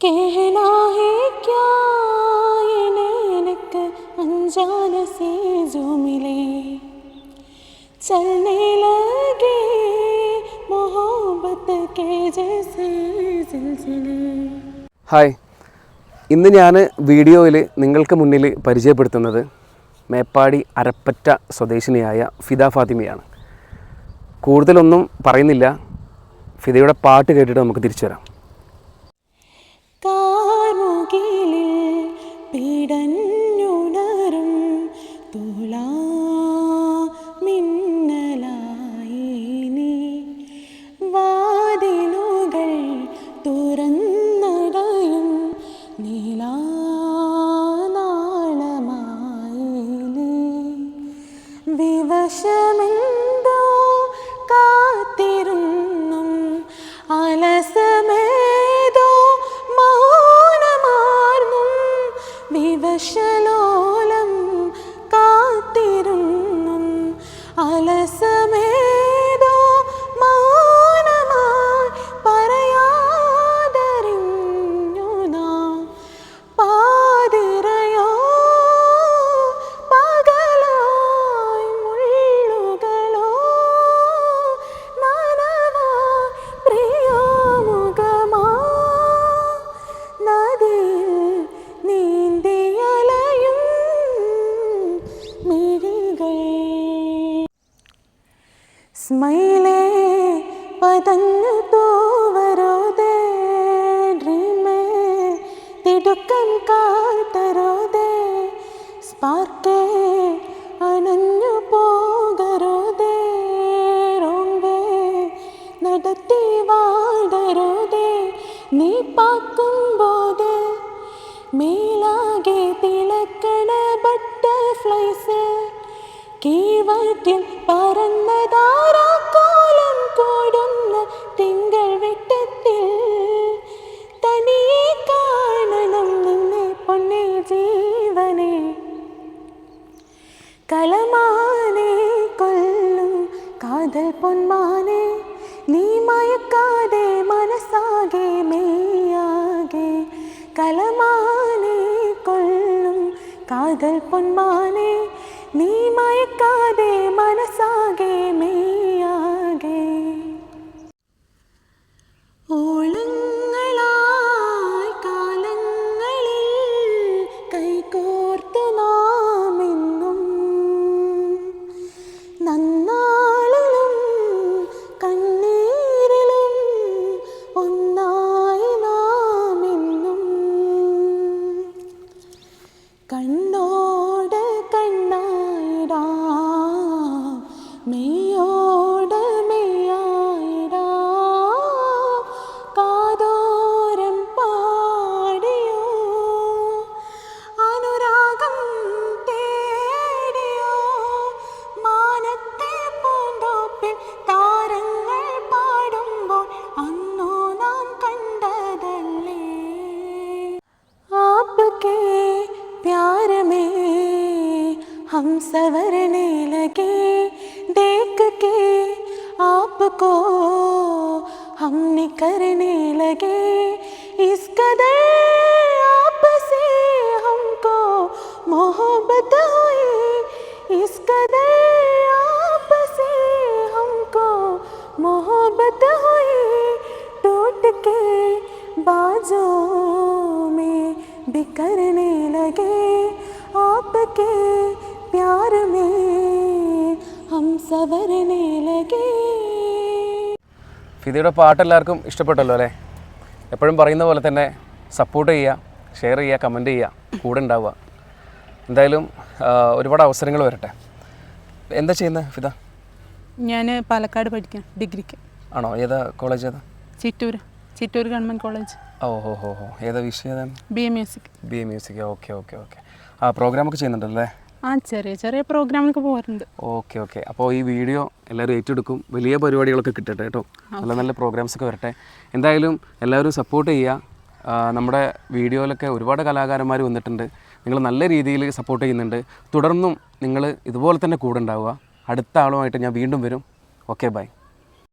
कहना है क्या ये नैनक अनजान से जो मिले चलने लगे मोहब्बत के जैसे सिलसिले. ഹായ്, ഇന്ന് ഞാൻ വീഡിയോയിൽ നിങ്ങൾക്ക് മുന്നിൽ പരിചയപ്പെടുത്തുന്നത് മേപ്പാടി അരപ്പറ്റ സ്വദേശിനിയായ ഫിദ ഫാത്തിമയാണ്. കൂടുതലൊന്നും പറയുന്നില്ല, ഫിദയുടെ പാട്ട് കേട്ടിട്ട് നമുക്ക് തിരിച്ചു വരാം. വിവശമെന്തോ കാത്തിരുന്നും അലസമേതോ മൗനമാർന്നും വിവശലോലം കാത്തിരുന്നും അലസമേതോ മൗനമായി പറയാതറിഞ്ഞു നാം പാതിരയോ സ്മൈലേ പതഞ്ഞു തൂവരോദേ ഡ്രീമേ തിടുക്കം കാട്ടരോദേ സ്പാർക്കേ അണഞ്ഞു പോകരോദേ റോംവേ നടത്തി വാടരോദേ നീ പാക്കുമ്പോത് മേലാകെ തിളക്കണ ബട്ടർഫ്ലൈസ് കീഴ്വാറ്റിൽ പറന്നതാരാക്കോലം കൂടുന്ന തിങ്കൾ വെട്ടത്തിൽ തനിയെ കാണണം നിന്നെ പൊന്നേ ജീവനെ കലമാനെ കൊല്ലും കാതൽ പൊന്മാനെ നീ മയക്കാതെ മനസ്സാകെ മെയ്യാകെ കലമാനെ കൊല്ലും കാതൽ പൊന്മാനെ നീ മയക്കാതെ മനസ്സാകെ മെയ്യാകെ ഓളങ്ങളായി കാലങ്ങളിൽ കൈകോർത്തു നാം എന്നും നന്നാളിലും കണ്ണീരിലും ഒന്നായി നാം എന്നും കണ്ണോട് കണ്ണായിടാ മെയ്യോട് മെയ്യായിടാ കാതോരം പാടിയോ അനുരാഗം തേടിയോ മാനത്തെ പൂന്തോപ്പിൽ താരങ്ങൾ പാടുമ്പോൾ അന്നോ നാം കണ്ടതല്ലേ ആപ്കേ प्यार में हम संवरने लगे देख के आपको हम निखरने लगे इस कदर आपसे हमको मोहब्बत हुई इस कदर आपसे हमको मोहब्बत हुई टूट के बाजों में बिखरने लगे आपके प्यार में हम संवरने लगे. ഫിദയുടെ പാട്ട് എല്ലാവർക്കും ഇഷ്ടപ്പെട്ടല്ലോ അല്ലേ? എപ്പോഴും പറയുന്ന പോലെ തന്നെ സപ്പോർട്ട് ചെയ്യുക, ഷെയർ ചെയ്യുക, കമൻറ്റ് ചെയ്യുക, കൂടെ ഉണ്ടാവുക. എന്തായാലും ഒരുപാട് അവസരങ്ങൾ വരട്ടെ. എന്താ ചെയ്യുന്നത് ഫിദ? ഞാൻ പാലക്കാട് പഠിക്കാം, ഡിഗ്രിക്ക്. ആണോ? ഏതാ കോളേജ്? ഏതാ? Chittur government college. ഓ ഹോ ഹോ ഹോ. ഏതാ വിഷയം? ഏതാണ്? BA music. BA music. Okay okay okay. ആ പ്രോഗ്രാമൊക്കെ ചെയ്യുന്നുണ്ടല്ലേ? ആ ചെറിയ പ്രോഗ്രാമിനൊക്കെ പോകാറുണ്ട്. Okay okay. അപ്പോൾ ഈ വീഡിയോ എല്ലാവരും ഏറ്റെടുക്കും, വലിയ പരിപാടികളൊക്കെ കിട്ടട്ടെ കേട്ടോ, നല്ല നല്ല പ്രോഗ്രാംസൊക്കെ വരട്ടെ. എന്തായാലും എല്ലാവരും സപ്പോർട്ട് ചെയ്യുക. നമ്മുടെ വീഡിയോയിലൊക്കെ ഒരുപാട് കലാകാരന്മാർ വന്നിട്ടുണ്ട്, നിങ്ങൾ നല്ല രീതിയിൽ സപ്പോർട്ട് ചെയ്യുന്നുണ്ട്. തുടർന്നും നിങ്ങൾ ഇതുപോലെ തന്നെ കൂടെ ഉണ്ടാവുക. അടുത്ത ആളുമായിട്ട് ഞാൻ വീണ്ടും വരും. Okay, by.